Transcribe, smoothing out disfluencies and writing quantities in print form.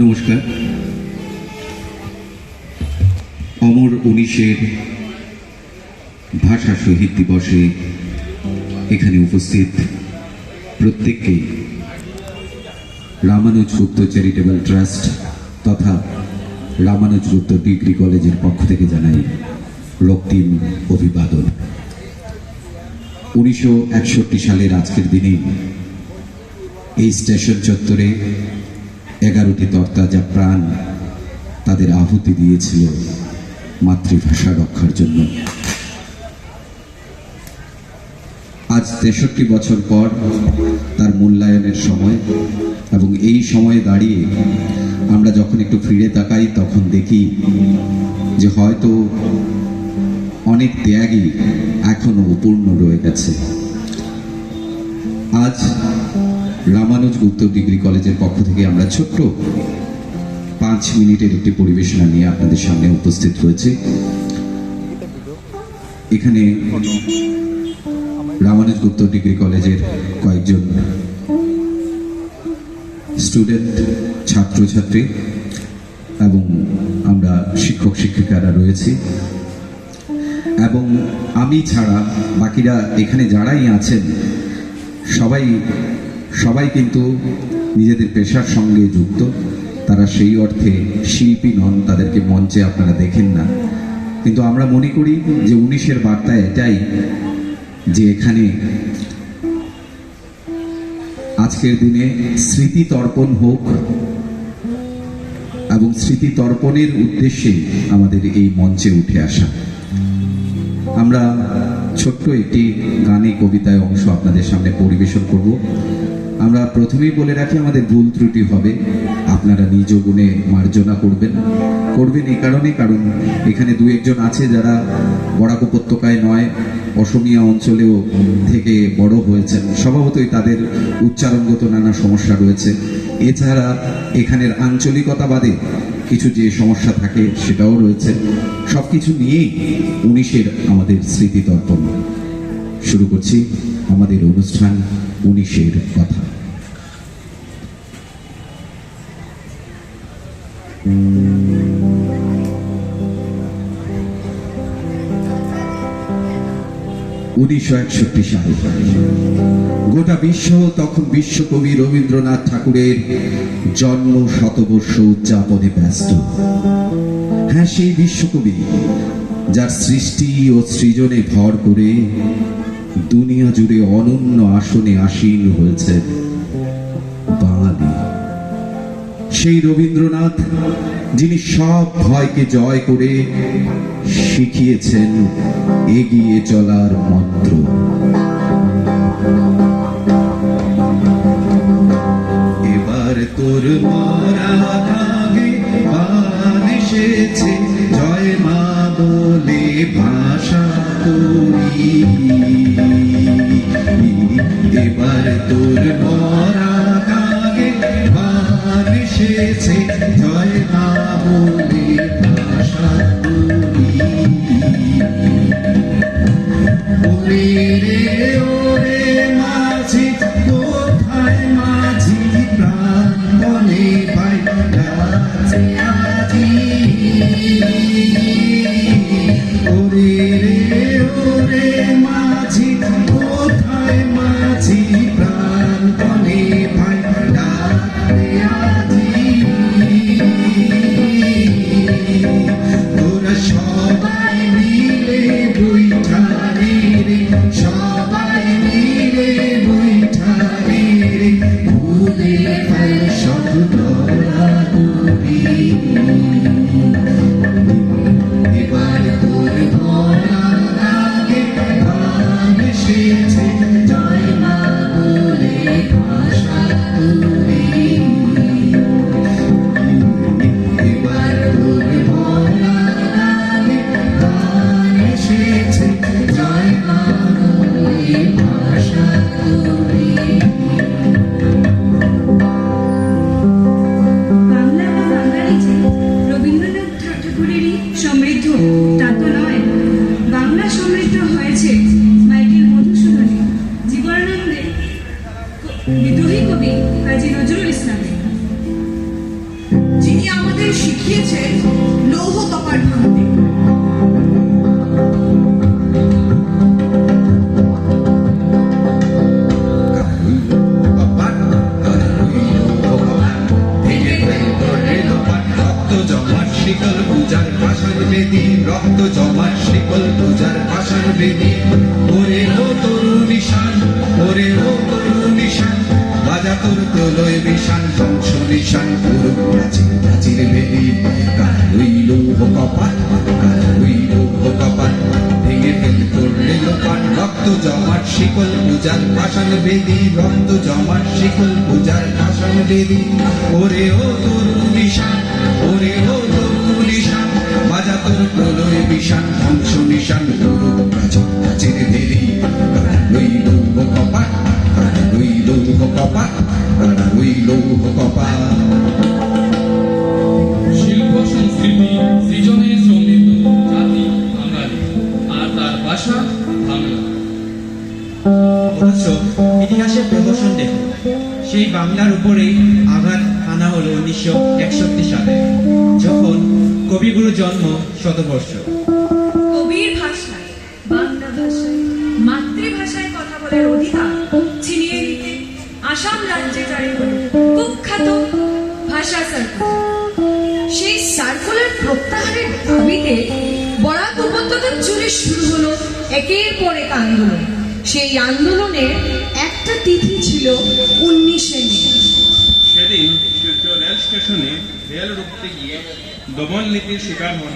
নমস্কার। অমর 19-এর ভাষা শহীদ দিবসে এখানে উপস্থিত প্রত্যেককেই রামানুজ গুপ্ত চ্যারিটেবল ট্রাস্ট তথা রামানুজ গুপ্ত ডিগ্রি কলেজের পক্ষ থেকে জানাই রক্তিম অভিবাদন। 1961 সালের আজকের দিনে এই স্টেশন চত্বরে 11টি তরতাজা প্রাণ তাদের আহুতি দিয়েছিল মাতৃভাষা রক্ষার জন্য। আজ 63 বছর পর তার মূল্যায়নের সময়, এবং এই সময়ে দাঁড়িয়ে আমরা যখন একটু ফিরে তাকাই তখন দেখি যে হয়তো অনেক ত্যাগই এখনো অপূর্ণ রয়ে গেছে। আজ রামানুজ গুপ্ত ডিগ্রি কলেজের পক্ষ থেকে আমরা ছোট্ট 5 মিনিটের একটি পরিবেশনা নিয়ে আপনাদের সামনে উপস্থিত হয়েছে। এখানে রামানুজ গুপ্ত ডিগ্রি কলেজের কয়েকজন স্টুডেন্ট, ছাত্রছাত্রী এবং আমরা শিক্ষক শিক্ষিকারা রয়েছি, এবং আমি ছাড়া বাকিরা এখানে যারাই আছেন সবাই কিন্তু নিজেদের পেশার সঙ্গে যুক্ত। তারা সেই অর্থে শিল্পী নন, তাদেরকে মঞ্চে আপনারা দেখেন না, কিন্তু আমরা মনে করি যে 19-এর বার্তা এটাই যে এখানে আজকের দিনে স্মৃতি তর্পণ হোক, এবং স্মৃতি তর্পণের উদ্দেশ্যে আমাদের এই মঞ্চে উঠে আসা। আমরা ছোট্ট একটি গানে কবিতায় অংশ আপনাদের সামনে পরিবেশন করব। আমরা প্রথমেই বলে রাখি, আমাদের ভুল ত্রুটি হবে, আপনারা নিজ গুণে মার্জনা করবেন এই কারণে, কারণ এখানে 2-1 আছে যারা বরাক উপত্যকায় নয়, অসমিয়া অঞ্চলেও থেকে বড় হয়েছেন, স্বভাবতই তাদের উচ্চারণগত নানা সমস্যা রয়েছে। এছাড়া এখানের আঞ্চলিকতা বাদে কিছু যে সমস্যা থাকে সেটাও রয়েছে। সব কিছু নিয়েই 19-এর আমাদের স্মৃতি তর্পণ শুরু করছি আমাদের অনুষ্ঠান 19-এর কথা। সাল গোটা বিশ্ব তখন বিশ্বকবি রবীন্দ্রনাথ ঠাকুরের জন্ম শতবর্ষ উদযাপনে ব্যস্ত। হ্যাঁ, সেই বিশ্বকবি যার সৃষ্টি ও সৃজনে ভর করে দুনিয়া জুড়ে অনন্য আসনে আসীন হয়েছে বাঙালি। সেই রবীন্দ্রনাথ যিনি সব ভয়কে জয় করে শিখিয়েছেন এগিয়ে চলার মন্ত্র। এবার তোর মরা ভাগে বান এসেছে, জয় মা বলে ভাষা করি। এবার তোর মরা ভাগে বান এসেছে, জয় মা বলে ভাষা করি। ওরে রে ওরে মাঝি, কোথায় মাঝি প্রাণপণে ভাই রাজে আজি। ওরে রে ওরে মাঝি, কোথায় মাঝি প্রাণপণে ভাই রাজে আজি। তোরা সবাই মিলে বৈঠারে রে, বেদি ওরে ও তরু নিশান ওরে ও তরু নিশান বাজা তোর প্রলয় বিশান ধ্বংস নিশান পুরো প্রাচীর প্রাচীর বেদি কার রইল কপাট কার রইল কপাট ভেঙে ফেল করলে লোপান রক্ত জমাট শিকল পূজার ভাষণ বেদি রক্ত জমাট শিকল পূজার ভাষণ বেদি ওরে ও তরু নিশান ওরে ও তরু নিশান বাজা তোর প্রলয় বিশান ধ্বংস নিশান পুরো প্রাচীর প্রাচীর বেদি কার রইল কপাট কার রইল কপাট কার রইল কপাট শিল্প সংস্কৃতি সৃজনে সমৃদ্ধ জাতি বাঙালি আর তার ভাষা বাংলা। অথচ ইতিহাসের প্রহসন দেখুন, সেই বাংলার উপরেই আঘাত আনা হলো 1961 সালে, যখন কবিগুরু জন্ম শতবর্ষ। কবির ভাষায় বাংলা ভাষায় মাতৃভাষায় কথা বলার অধিকার ছিনিয়ে নিতে আসাম রাজ্যে জারি হলো কুখ্যাত ভাষা সার্কুলার। সেই সার্কুলার প্রত্যাহারের দাবিতে বরাক উপত্যকা জুড়ে শুরু হলো একের পর এক আন্দোলন। সেই আন্দোলনের একটা তিথি ছিল 19শে মে। সেদিন শিলচর রেল স্টেশনে রেল রুখতে গিয়ে দমন নীতির শিকার হন